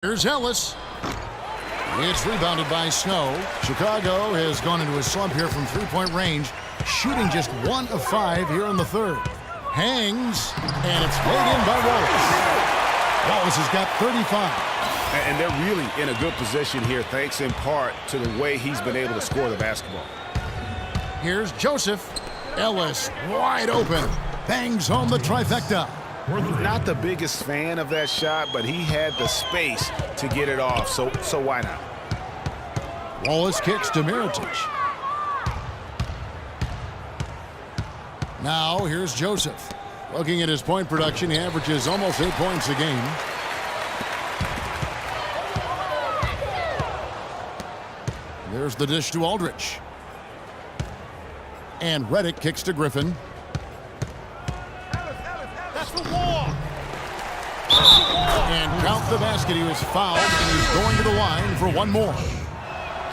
Here's Ellis. It's rebounded by Snow. Chicago has gone into a slump here from three-point range, shooting just 1 of 5 here in the third. Hangs, and it's laid in by Wallace. Wallace has got 35. And they're really in a good position here, thanks in part to the way he's been able to score the basketball. Here's Joseph. Ellis wide open. Bangs home the trifecta. Not the biggest fan of that shot, but he had the space to get it off, so why not? Wallace kicks to Mirotic. Now here's Joseph. Looking at his point production, he averages almost 8 points a game. There's the dish to Aldridge. And Redick kicks to Griffin. That's the wall. And count the basket. He was fouled, and he's going to the line for one more.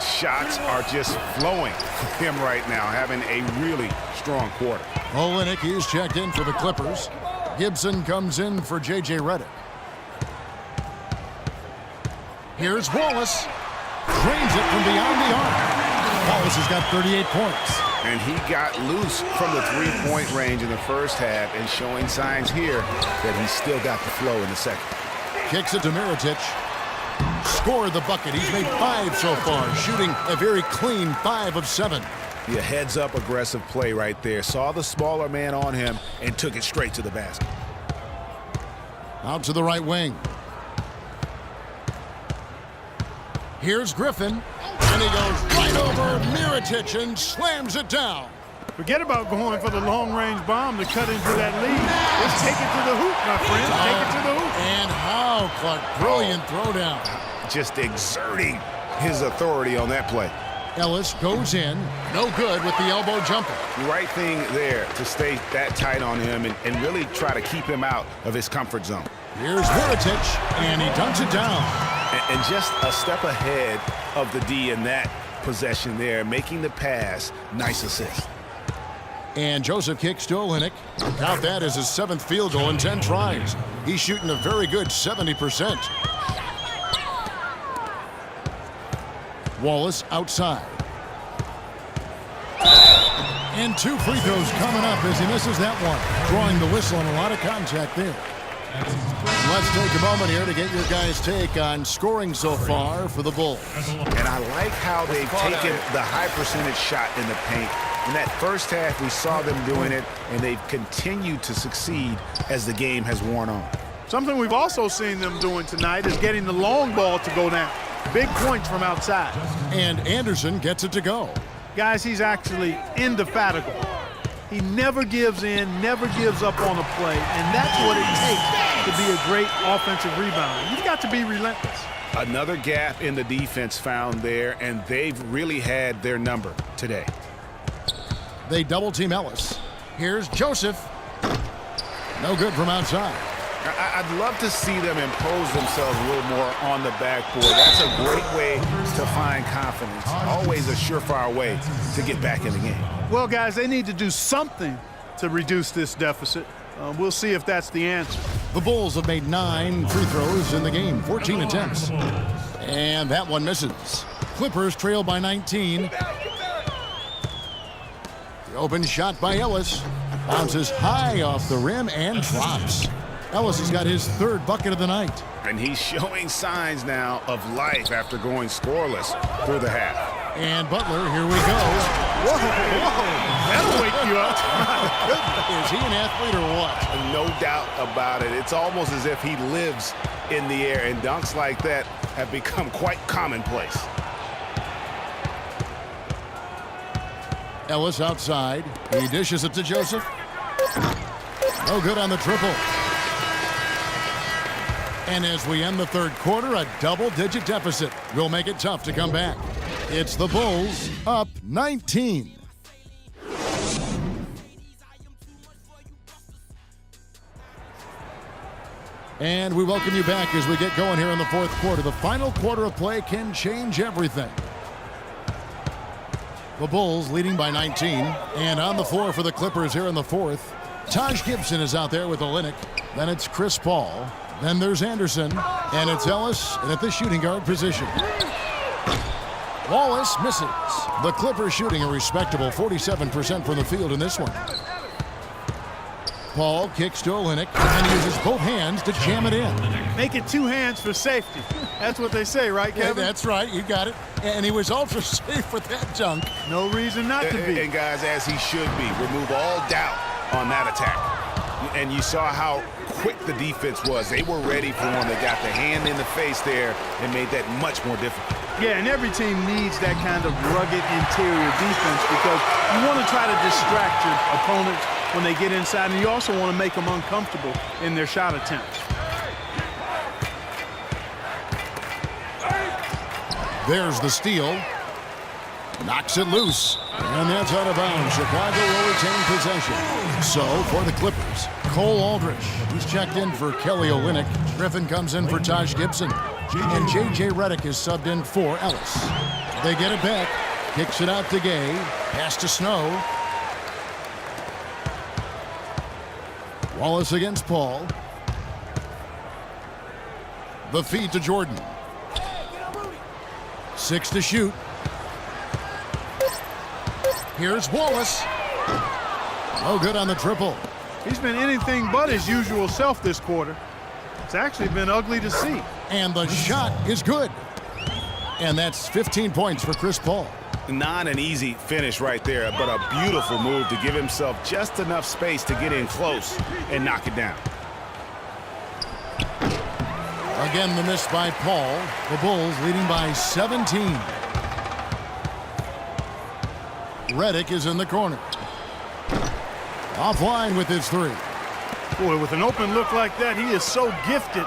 Shots are just flowing for him right now, having a really strong quarter. Olynyk, he's checked in for the Clippers. Gibson comes in for J.J. Redick. Here's Wallace. Drains it from beyond the arc. Wallace has got 38 points. And he got loose from the three-point range in the first half and showing signs here that he's still got the flow in the second. Kicks it to Mirotic. Scored the bucket. He's made 5 so far, shooting a very clean 5 of 7. Yeah, heads-up aggressive play right there. Saw the smaller man on him and took it straight to the basket. Out to the right wing. Here's Griffin. And he goes right over Mirotic and slams it down. Forget about going for the long-range bomb to cut into that lead. Let's take it to the hoop, my friend. Take it to the hoop. And how, Clark. Brilliant throwdown. Just exerting his authority on that play. Ellis goes in. No good with the elbow jumper. Right thing there to stay that tight on him and really try to keep him out of his comfort zone. Here's Mirotic, and he dunks it down. And just a step ahead of the D in that possession there, making the pass. Nice assist. And Joseph kicks to Olynyk. Count that as his 7th field goal in 10 tries. He's shooting a very good 70%. Wallace outside. And 2 free throws coming up as he misses that one. Drawing the whistle and a lot of contact there. Let's take a moment here to get your guys' take on scoring so far for the Bulls. And I like how they've taken the high percentage shot in the paint. In that first half, we saw them doing it, and they've continued to succeed as the game has worn on. Something we've also seen them doing tonight is getting the long ball to go down. Big points from outside. And Anderson gets it to go. Guys, he's actually indefatigable. He never gives in, never gives up on a play, and that's what it takes to be a great offensive rebounder. You've got to be relentless. Another gap in the defense found there, and they've really had their number today. They double-team Ellis. Here's Joseph. No good from outside. I'd love to see them impose themselves a little more on the backboard. That's a great way to find confidence. Always a surefire way to get back in the game. Well, guys, they need to do something to reduce this deficit. We'll see if that's the answer. The Bulls have made 9 free throws in the game, 14 attempts. And that one misses. Clippers trail by 19. The open shot by Ellis. Bounces high off the rim and drops. Ellis has got his 3rd bucket of the night. And he's showing signs now of life after going scoreless through the half. And Butler, here we go. Whoa, that'll wake you up. Is he an athlete or what? No doubt about it. It's almost as if he lives in the air, and dunks like that have become quite commonplace. Ellis outside. He dishes it to Joseph. No good on the triple. And as we end the third quarter, a double-digit deficit will make it tough to come back. It's the Bulls up 19. And we welcome you back as we get going here in the fourth quarter. The final quarter of play can change everything. The Bulls leading by 19. And on the floor for the Clippers here in the fourth, Taj Gibson is out there with Olynyk. Then it's Chris Paul. Then there's Anderson, and it's Ellis at the shooting guard position. Wallace misses. The Clippers shooting a respectable 47% from the field in this one. Paul kicks to Olynyk and uses both hands to jam it in. Make it two hands for safety. That's what they say, right, Kevin? Yeah, that's right. You got it. And he was ultra safe with that dunk. No reason not to be. And guys, as he should be, remove all doubt on that attack. And you saw how quick the defense was. They were ready for him. They got the hand in the face there and made that much more difficult. Yeah, and every team needs that kind of rugged interior defense because you want to try to distract your opponents when they get inside, and you also want to make them uncomfortable in their shot attempts. There's the steal. Knocks it loose. And that's out of bounds. Chicago will retain possession. So, for the Clippers, Cole Aldrich. He's checked in for Kelly Olynyk. Griffin comes in for Taj Gibson. And J.J. Redick is subbed in for Ellis. They get it back. Kicks it out to Gay. Pass to Snow. Wallace against Paul. The feed to Jordan. 6 to shoot. Here's Wallace. No good on the triple. He's been anything but his usual self this quarter. It's actually been ugly to see. And the shot is good. And that's 15 points for Chris Paul. Not an easy finish right there, but a beautiful move to give himself just enough space to get in close and knock it down. Again, the miss by Paul. The Bulls leading by 17. Redick is in the corner. Offline with his three. Boy, with an open look like that, he is so gifted.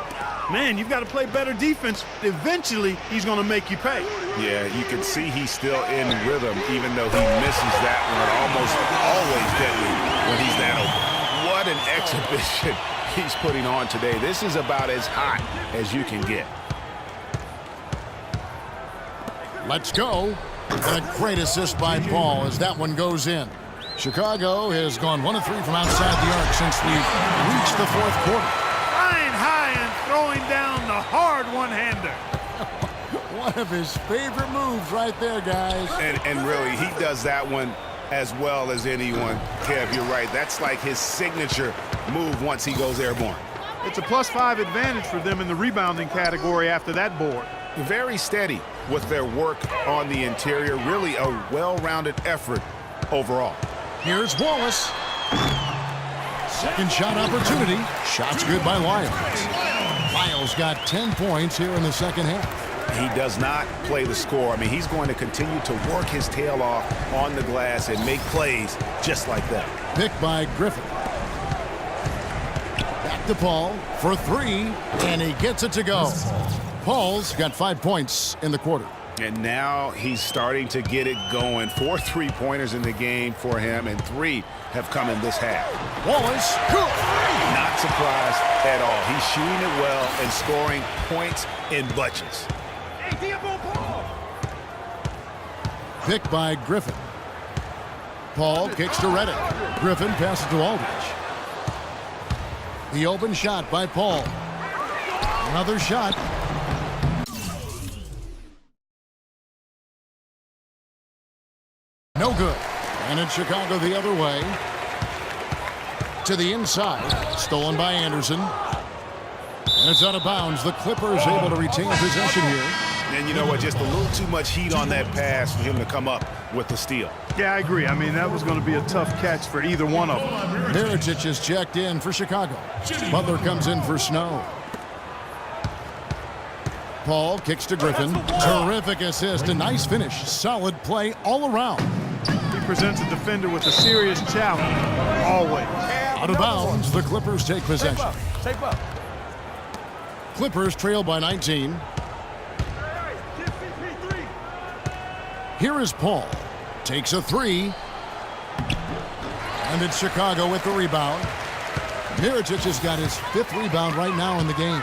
Man, you've got to play better defense. Eventually, he's going to make you pay. Yeah, you can see he's still in rhythm, even though he misses that one. Almost always deadly when he's that open. What an exhibition he's putting on today. This is about as hot as you can get. Let's go. And a great assist by Paul as that one goes in. Chicago has gone 1 of 3 from outside the arc since we've reached the fourth quarter. Flying high and throwing down the hard one-hander. One of his favorite moves right there, guys. And really, he does that one as well as anyone. Kev, you're right. That's like his signature move once he goes airborne. It's a +5 advantage for them in the rebounding category after that board. Very steady with their work on the interior. Really a well-rounded effort overall. Here's Wallace. Second shot opportunity. Shot's good by Lyles. Lyles got 10 points here in the second half. He does not play the score. I mean, he's going to continue to work his tail off on the glass and make plays just like that. Picked by Griffin. Back to Paul for 3, and he gets it to go. Paul's got 5 points in the quarter. And now he's starting to get it going. 4 3-pointers in the game for him, and 3 have come in this half. Wallace, good. Not surprised at all. He's shooting it well and scoring points in bunches. Picked by Griffin. Paul kicks to Redick. Griffin passes to Aldrich. The open shot by Paul. Another shot. No good. And it's Chicago the other way. To the inside. Stolen by Anderson. And it's out of bounds. The Clippers able to retain possession here. And you know what? Just a little too much heat on that pass for him to come up with the steal. Yeah, I agree. I mean, that was going to be a tough catch for either one of them. Mirotic is checked in for Chicago. Butler comes in for Snow. Paul kicks to Griffin. Terrific assist. A nice finish. Solid play all around. He presents a defender with a serious challenge. Always. Out of bounds. The Clippers take possession. Clippers trail by 19. Here is Paul. Takes a 3. And it's Chicago with the rebound. Mirotic has got his 5th rebound right now in the game.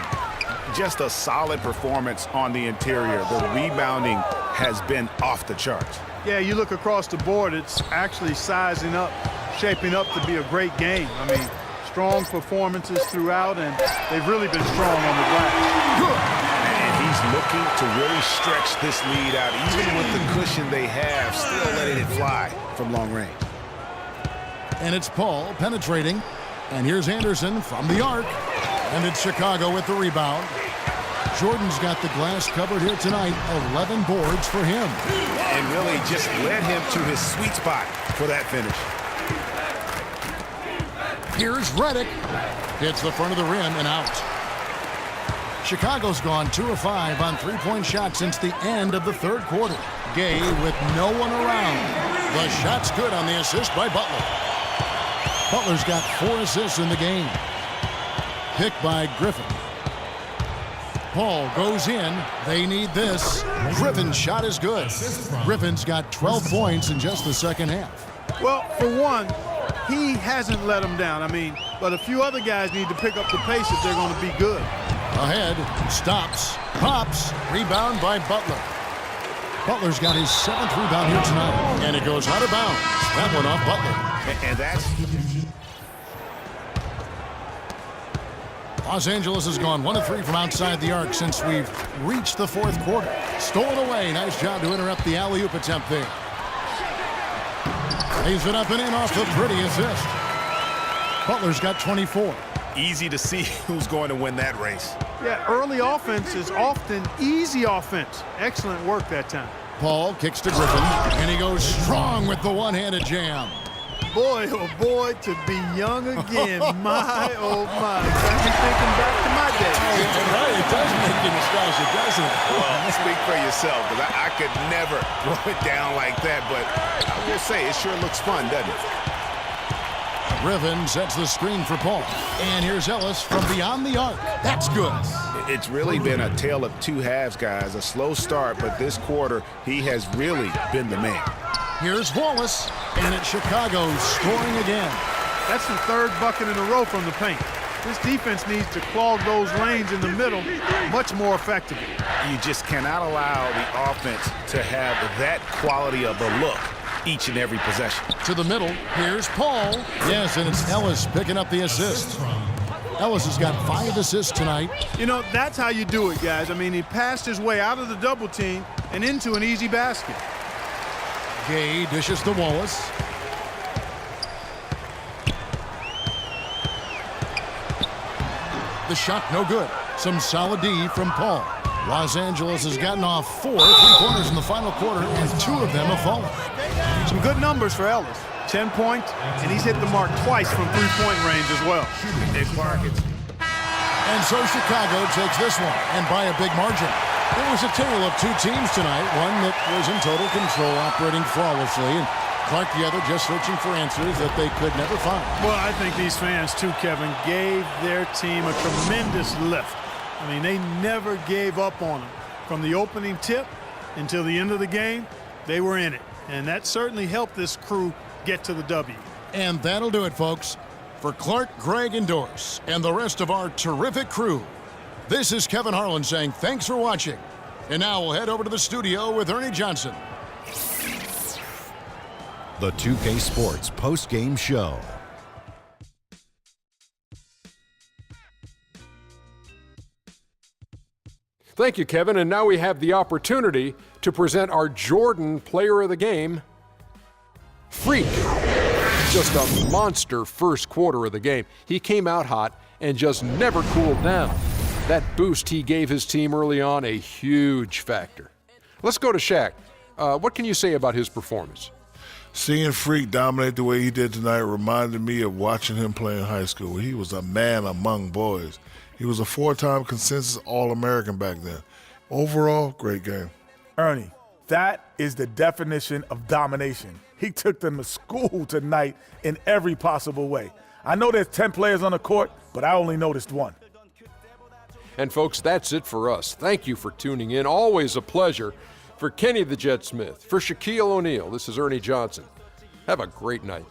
Just a solid performance on the interior. The rebounding has been off the charts. Yeah, you look across the board, it's actually sizing up, shaping up to be a great game. I mean, Strong performances throughout, and they've really been strong on the glass. And he's looking to really stretch this lead out, even with the cushion they have, still letting it fly from long range. And it's Paul penetrating. And here's Anderson from the arc. And it's Chicago with the rebound. Jordan's got the glass covered here tonight. 11 boards for him. And really just led him to his sweet spot for that finish. Here's Redick. Hits the front of the rim and out. Chicago's gone 2 of 5 on three-point shots since the end of the third quarter. Gay with no one around. The shot's good on the assist by Butler. Butler's got 4 assists in the game. Picked by Griffin. Paul goes in. They need this. Griffin's shot is good. Griffin's got 12 points in just the second half. Well, for one, he hasn't let them down. But a few other guys need to pick up the pace if they're going to be good. Ahead, stops, pops, rebound by Butler. Butler's got his 7th rebound here tonight, and it goes out of bounds. That one off Butler. And that's... Los Angeles has gone 1 of 3 from outside the arc since we've reached the fourth quarter. Stolen away. Nice job to interrupt the alley-oop attempt there. Leaves it up and in off the pretty assist. Butler's got 24. Easy to see who's going to win that race. Yeah, early offense is often easy offense. Excellent work that time. Paul kicks to Griffin, and he goes strong with the one-handed jam. Boy, oh boy, to be young again. My, oh my. Got me thinking back to my day. It does make you nostalgic, doesn't it? Well, speak for yourself, because I could never throw it down like that, but I will say it sure looks fun, doesn't it? Griffin sets the screen for Paul. And here's Ellis from beyond the arc. That's good. It's really been a tale of two halves, guys. A slow start, but this quarter, he has really been the man. Here's Wallace, and it's Chicago scoring again. That's the 3rd bucket in a row from the paint. This defense needs to clog those lanes in the middle much more effectively. You just cannot allow the offense to have that quality of a look each and every possession. To the middle, here's Paul. Yes, and it's Ellis picking up the assist. Ellis has got 5 assists tonight. You know, that's how you do it, guys. He passed his way out of the double team and into an easy basket. Gay dishes to Wallace. The shot no good. Some solid D from Paul. Los Angeles has gotten off 4 three-pointers in the final quarter, and 2 of them have fallen. Some good numbers for Ellis. 10 points, and he's hit the mark twice from three-point range as well. Big markets. And so Chicago takes this one, and by a big margin. It was a tale of 2 teams tonight, one that was in total control, operating flawlessly, and Clark the other just searching for answers that they could never find. Well, I think these fans, too, Kevin, gave their team a tremendous lift. They never gave up on them. From the opening tip until the end of the game, they were in it. And that certainly helped this crew get to the W. And that'll do it, folks. For Clark, Greg, and Doris, and the rest of our terrific crew, this is Kevin Harlan saying thanks for watching. And now we'll head over to the studio with Ernie Johnson. The 2K Sports post-game show. Thank you, Kevin. And now we have the opportunity to present our Jordan Player of the Game, Freak. Just a monster first quarter of the game. He came out hot and just never cooled down. That boost he gave his team early on, a huge factor. Let's go to Shaq. What can you say about his performance? Seeing Freak dominate the way he did tonight reminded me of watching him play in high school. He was a man among boys. He was a 4-time consensus All-American back then. Overall, great game. Ernie, that is the definition of domination. He took them to school tonight in every possible way. I know there's 10 players on the court, but I only noticed 1. And folks, that's it for us. Thank you for tuning in. Always a pleasure. For Kenny the Jet Smith, for Shaquille O'Neal, this is Ernie Johnson. Have a great night.